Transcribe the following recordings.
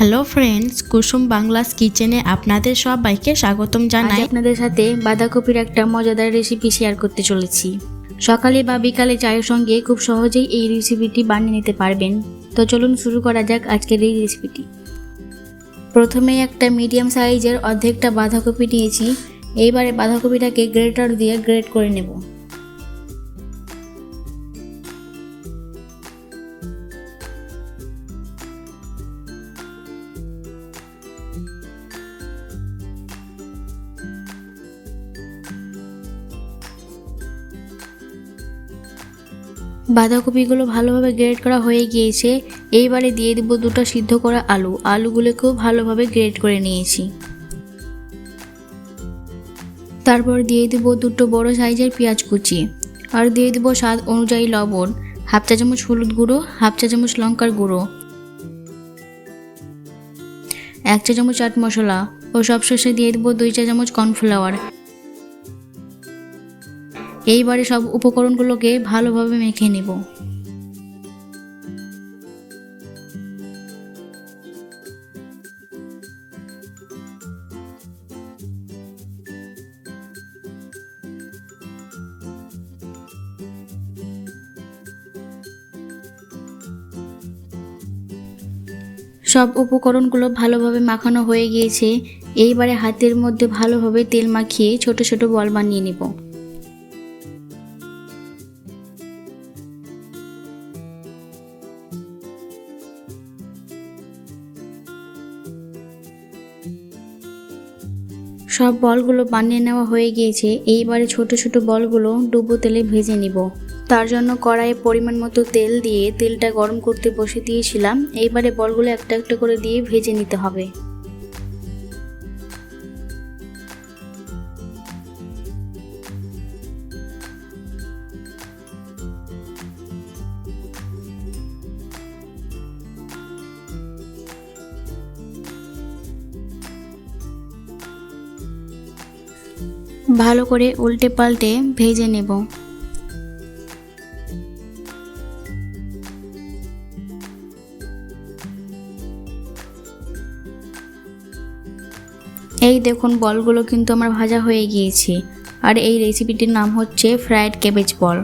Hello friends, কুসুম বাংলাস কিচেনে আপনাদের সবাইকে স্বাগতম জানাই। আপনাদের সাথে বাঁধাকপির একটা মজাদার রেসিপি শেয়ার করতে চলেছি। সকালে বা বিকালে চায়ের সঙ্গে খুব সহজেই এই রেসিপিটি বানিয়ে নিতে পারবেন। তো চলুন শুরু করা যাক আজকের এই রেসিপিটি। প্রথমে একটা মিডিয়াম সাইজের অর্ধেকটা বাঁধাকপি নিয়েছি। এইবারে বাঁধাকপিটাকে গ্রেটার দিয়ে গ্রেট করে নেব। বাঁধাকপিগুলো ভালোভাবে গ্রেট করা হয়ে গিয়েছে। এইবারে দিয়ে দেব দুটো সিদ্ধ করা আলুগুলোকেও ভালোভাবে গ্রেট করে নিয়েছি। তারপর দিয়ে দেব দুটো বড় সাইজের পেঁয়াজ কুচি, আর দিয়ে দেব স্বাদ অনুযায়ী লবণ, হাফ চা চামচ হলুদ গুঁড়ো, হাফ চা চামচ লঙ্কার গুঁড়ো, 1 চা চামচ চাট মশলা ও সবশেষে দিয়ে দেব 2 চা চামচ কর্নফ্লাওয়ার। এইবারে সব উপকরণগুলোকে ভালোভাবে মেখে নেব। সব উপকরণগুলো ভালোভাবে মাখানো হয়ে গিয়েছে। এইবারে হাতের মধ্যে ভালোভাবে তেল মাখিয়ে ছোট ছোট বল বানিয়ে নেব। সব বলগুলো বানিয়ে নেওয়া হয়ে গিয়েছে। এইবারে ছোট ছোট বলগুলো ডুবো তেলে ভেজে নিব। তার জন্য কড়াইয়ে পরিমাণ মতো তেল দিয়ে তেলটা গরম করতে বসে দিয়েছিলাম। এইবারে বলগুলো একটা একটা করে দিয়ে ভেজে নিতে হবে। ভালো করে উল্টে পাল্টে ভেজে নেব। এই দেখুন, বলগুলো কিন্তু আমার ভাজা হয়ে গিয়েছে। আর এই রেসিপিটির নাম হচ্ছে ফ্রাইড ক্যাবেজ বল।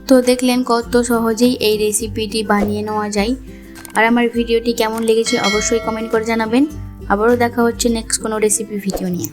তো দেখলেন কত সহজেই এই রেসিপিটি বানিয়ে নেওয়া যায়। আর আমার ভিডিওটি কেমন লেগেছে অবশ্যই কমেন্ট করে জানাবেন। আবারও দেখা হচ্ছে নেক্সট কোনো রেসিপি ভিডিও নিয়ে।